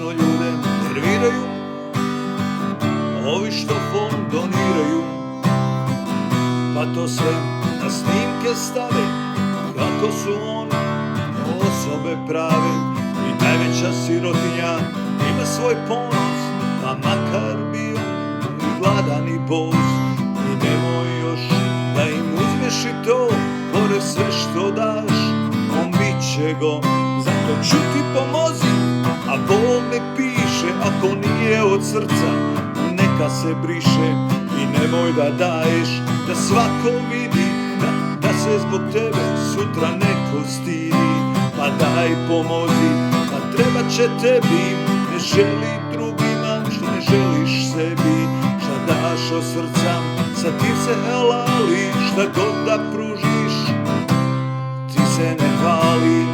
obično ljude nerviraju ovi što fon doniraju, pa to sve na snimke stave kako su oni osobe prave. I najveća sirotinja ima svoj ponos, pa makar bio i gladan i bos. I nemoj još da im uzmeš i to, pored sve što daš, on bit će go. Zato čuti pomozi, a Bog ne piše, ako nije od srca, neka se briše. I nemoj da daješ, da svako vidi, da se zbog tebe sutra neko stidi. Pa daj pomozi, pa treba će tebi, ne želi drugima što ne želiš sebi. Šta daš od srca, sad ti se helali, šta god da pružiš, ti se ne hvali.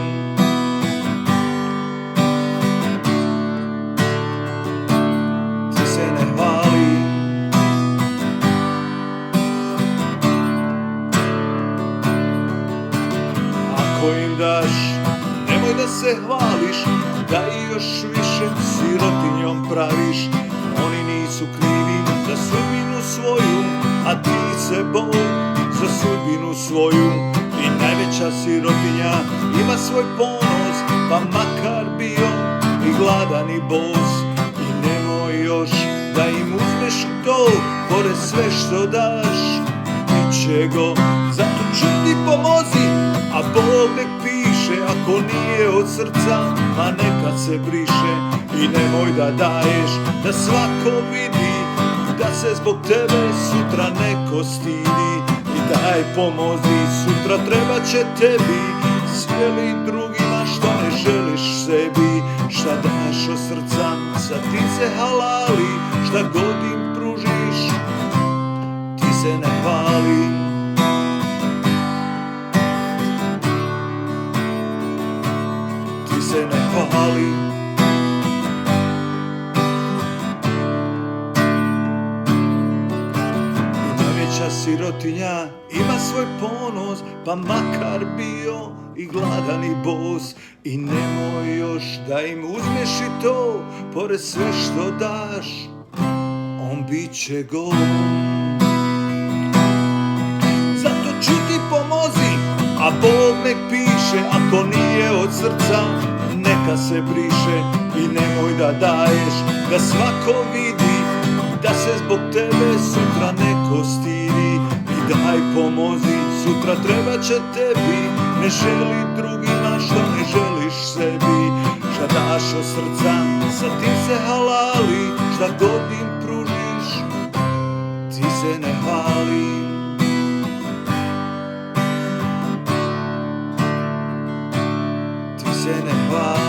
Ti se ne hvali. Ako im daš, nemoj da se hvališ, da i još više sirotinjom praviš. Oni nisu krivi za sudbinu svoju, a ti se boj za sudbinu svoju. I najveća sirotinja ima svoj ponos, pa makar bio i gladan i bos. I nemoj još da im uzmeš to, pored sve što daš, bit će go. Zato čuti pomozi, a Bog nek piše, ako nije od srca, pa neka se briše. I nemoj da daješ, da svako vidi, da se zbog tebe sutra neko stidi. I daj pomozi, sutra treba će tebi, sveli drugima što ne želiš sebi. Šta daš od srca, sad ti se halali, šta god im pružiš, ti se ne hvali. Ti se ne hvali. I najveća sirotinja ima svoj ponos, pa makar bio i gladan i bos. I nemoj još da im uzmeš i to, pored sve što daš, on bit će gol. Zato čuti pomozi, a Bog nek piše, ako nije od srca, neka se briše. I nemoj da daješ, da svako vidi, da se zbog tebe sutra neko stidi. I daj pomozi, sutra treba će tebi, ne želi drugima što ne želiš sebi. Šta daš od srca, sad ti se halali, šta god im pružiš, ti se ne hvali. Ti se ne hvali.